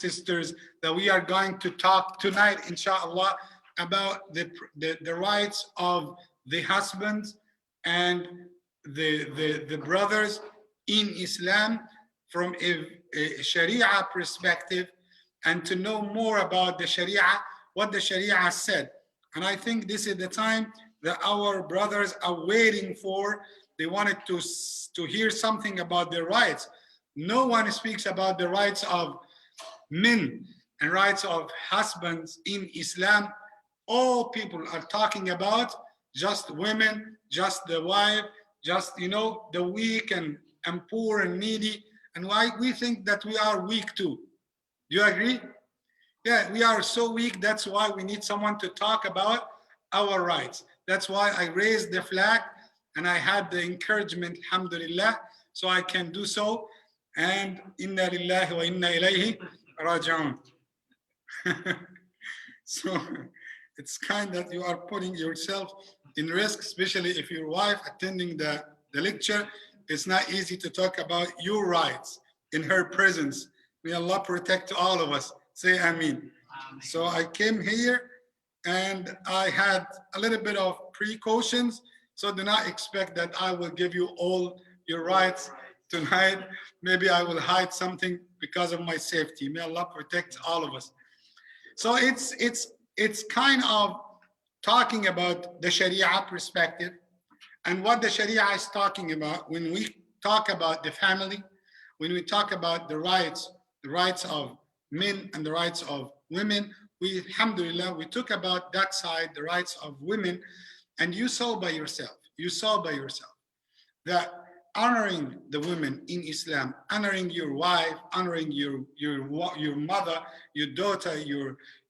sisters, that we are going to talk tonight, inshallah, about the rights of the husbands and the brothers in Islam from a Sharia perspective, and to know more about the Sharia, what the Sharia said. And I think this is the time that our brothers are waiting for. They wanted to hear something about their rights. No one speaks about the rights of men and rights of husbands in Islam. All people are talking about just women, just the wife, just, you know, the weak and poor and needy. And why we think that we are weak too. Do you agree? Yeah, we are so weak. That's why we need someone to talk about our rights. That's why I raised the flag and I had the encouragement, alhamdulillah, so I can do so. And inna lillahi wa inna ilayhi raji'un. So it's kind that you are putting yourself in risk, especially if your wife attending the lecture. It's not easy to talk about your rights in her presence. May Allah protect all of us. Say Ameen. So I came here and I had a little bit of precautions. So do not expect that I will give you all your rights tonight. Maybe I will hide something because of my safety. May Allah protect all of us. So it's kind of talking about the Sharia perspective and what the Sharia is talking about when we talk about the family, when we talk about the rights of men and the rights of women. We, alhamdulillah, we took about that side, the rights of women, and you saw by yourself that honoring the women in Islam, honoring your wife, honoring your mother, your daughter,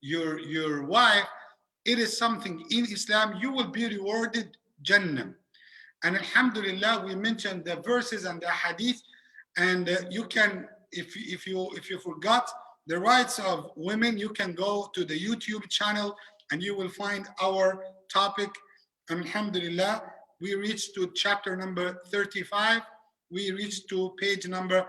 your wife, it is something in Islam you will be rewarded Jannah. And alhamdulillah, we mentioned the verses and the hadith, and you can, if you forgot the rights of women, you can go to the YouTube channel and you will find our topic. And alhamdulillah, we reached to chapter number 35. We reached to page number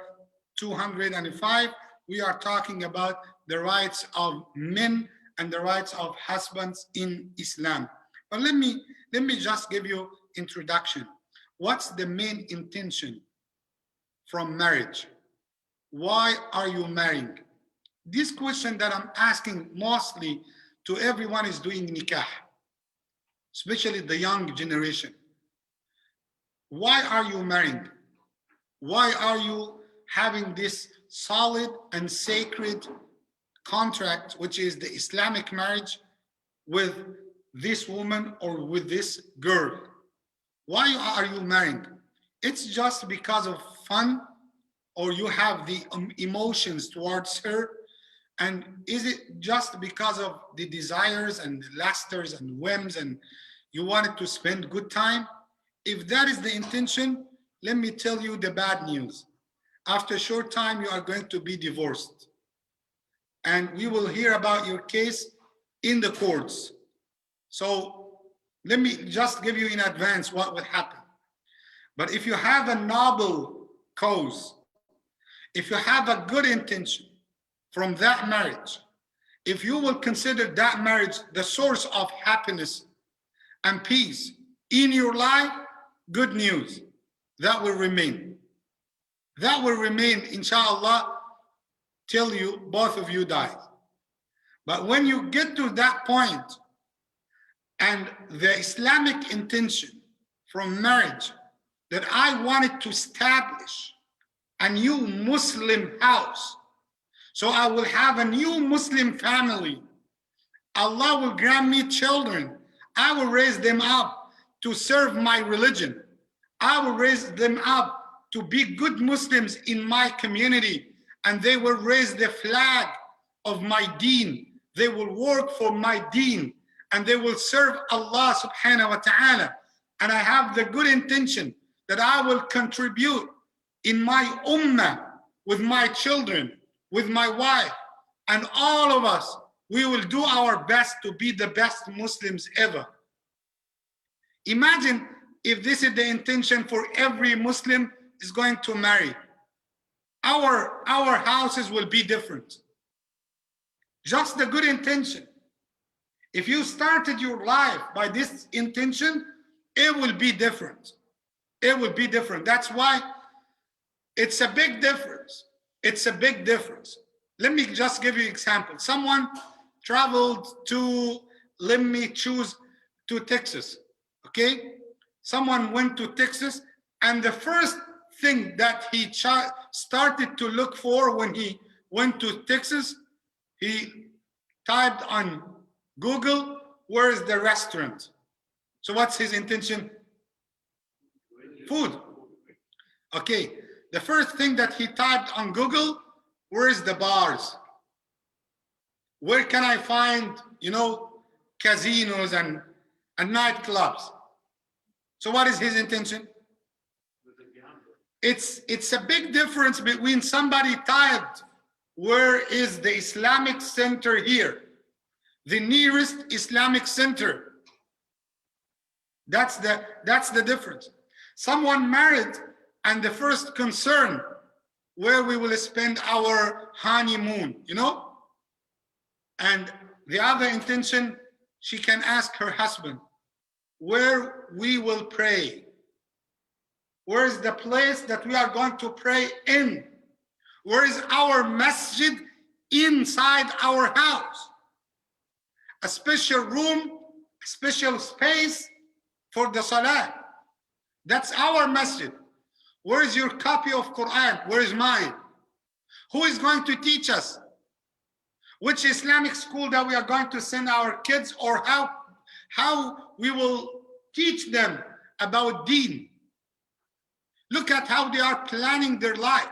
205. We are talking about the rights of men and the rights of husbands in Islam. But let me just give you introduction. What's the main intention from marriage? Why are you marrying? This question that I'm asking mostly to everyone is doing nikah, especially the young generation. Why are you marrying? Why are you having this solid and sacred contract, which is the Islamic marriage, with this woman or with this girl? Why are you marrying? It's just because of fun, or you have the emotions towards her? And is it just because of the desires and the lusters and whims and you wanted to spend good time? If that is the intention, let me tell you the bad news. After a short time, you are going to be divorced. And we will hear about your case in the courts. So let me just give you in advance what will happen. But if you have a noble cause, if you have a good intention from that marriage, if you will consider that marriage the source of happiness and peace in your life, good news, that will remain. That will remain, inshallah, till you, both of you die. But when you get to that point and the Islamic intention from marriage that I wanted to establish a new Muslim house, so I will have a new Muslim family. Allah will grant me children. I will raise them up to serve my religion. I will raise them up to be good Muslims in my community, and they will raise the flag of my deen. They will work for my deen, and they will serve Allah subhanahu wa ta'ala. And I have the good intention that I will contribute in my ummah with my children, with my wife, and all of us, we will do our best to be the best Muslims ever. Imagine if this is the intention for every Muslim is going to marry. Our houses will be different. Just the good intention. If you started your life by this intention, it will be different. It will be different. That's why it's a big difference. It's a big difference. Let me just give you an example. Someone traveled to, let me choose, to Texas, okay? Someone went to Texas, and the first thing that he started to look for when he went to Texas, he typed on Google, where is the restaurant? So what's his intention? Food. Okay, the first thing that he typed on Google, where is the bars? Where can I find, casinos and nightclubs? So what is his intention? It's a big difference between somebody typed, where is the Islamic center here? The nearest Islamic center. That's the difference. Someone married, and the first concern, where we will spend our honeymoon, And the other intention, she can ask her husband, where we will pray. Where is the place that we are going to pray in? Where is our masjid inside our house? A special room, a special space for the salah. That's our masjid. Where is your copy of Quran? Where is mine? Who is going to teach us? Which Islamic school that we are going to send our kids, or how we will teach them about deen? Look at how they are planning their life.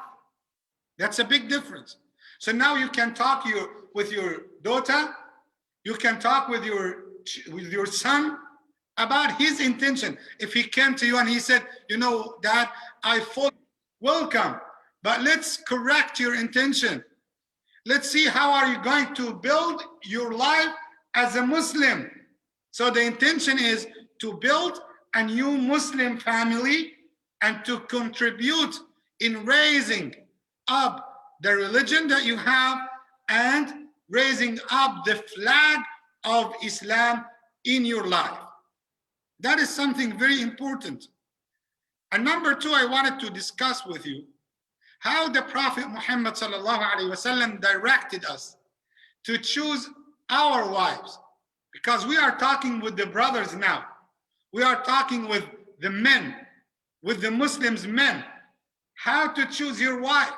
That's a big difference. So now you can talk with your daughter, you can talk with your son about his intention. If he came to you and he said, Dad, I fully welcome, but let's correct your intention. Let's see how are you going to build your life as a Muslim. So the intention is to build a new Muslim family and to contribute in raising up the religion that you have and raising up the flag of Islam in your life. That is something very important. And number two, I wanted to discuss with you how the Prophet Muhammad ﷺ directed us to choose our wives. Because we are talking with the brothers now. We are talking with the men, with the Muslims men, how to choose your wife.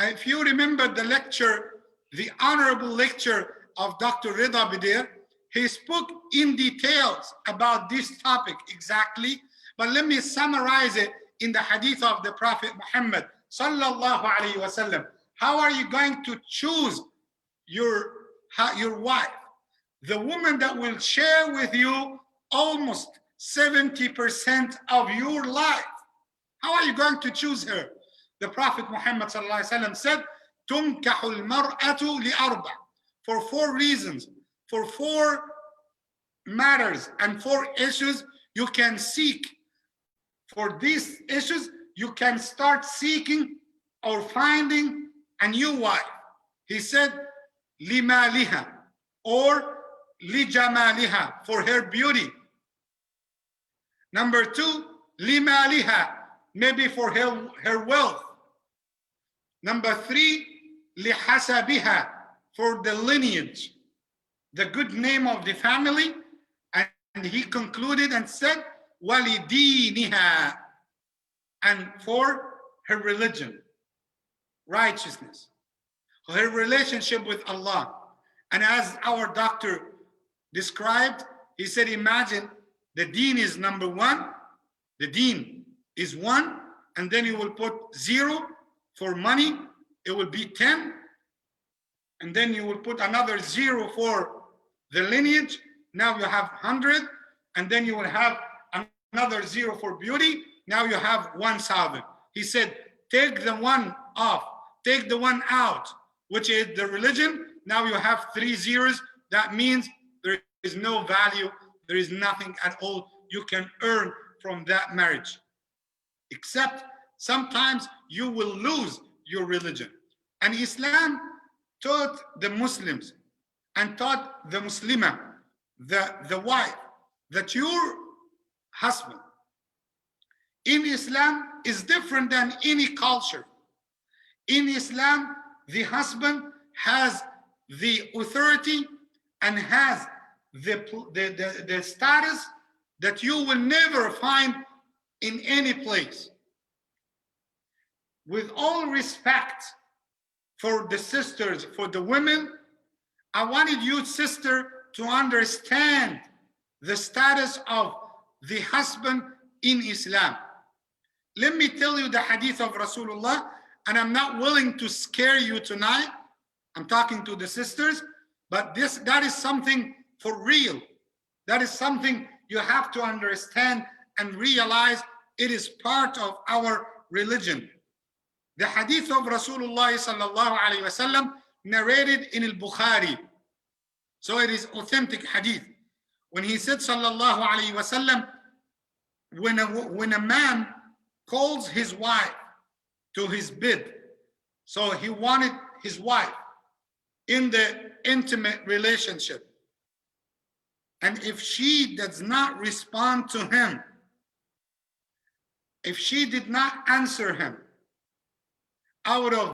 If you remember the lecture, the honorable lecture of Dr. Rida Bidir, he spoke in details about this topic exactly, but let me summarize it in the hadith of the Prophet Muhammad sallallahu alaihi wasallam. How are you going to choose your wife? The woman that will share with you almost 70% of your life. How are you going to choose her? The Prophet Muhammad sallallahu alaihi wasallam said, تُنْكَحُ الْمَرْأَةُ لِأَرْبَعٍ, for 4 reasons, for 4 matters and 4 issues you can seek. For these issues, you can start seeking or finding a new wife. He said, لِمَالِهَا, or لِجَمَالِهَا, for her beauty. Number 2, لِمَالِهَا, maybe for her wealth. Number 3, لِحَسَبِهَا, for the lineage, the good name of the family. And he concluded and said, وَلِدِينِهَا, and for her religion, righteousness, her relationship with Allah. And as our doctor described, he said, imagine the deen is number 1, the deen is 1, and then you will put 0 for money, it will be 10, and then you will put another 0 for the lineage, now you have 100, and then you will have another 0 for beauty, now you have 1,000. He said, take the 1 off, take the 1 out, which is the religion, now you have 3 zeros, that means there is no value, there is nothing at all you can earn from that marriage. Except sometimes you will lose your religion. And Islam taught the Muslims and taught the Muslimah, the wife, that your husband in Islam is different than any culture. In Islam, the husband has the authority and has the status that you will never find in any place. With all respect for the sisters, for the women, I wanted you, sister, to understand the status of the husband in Islam. Let me tell you the hadith of Rasulullah, and I'm not willing to scare you tonight. I'm talking to the sisters, but that is something for real. That is something you have to understand and realize it is part of our religion. The hadith of Rasulullah sallallahu alaihi wasallam narrated in al-Bukhari. So it is authentic hadith. When he said sallallahu alaihi wasallam, when a man calls his wife to his bed, so he wanted his wife in the intimate relationship, and if she does not respond to him, if she did not answer him out of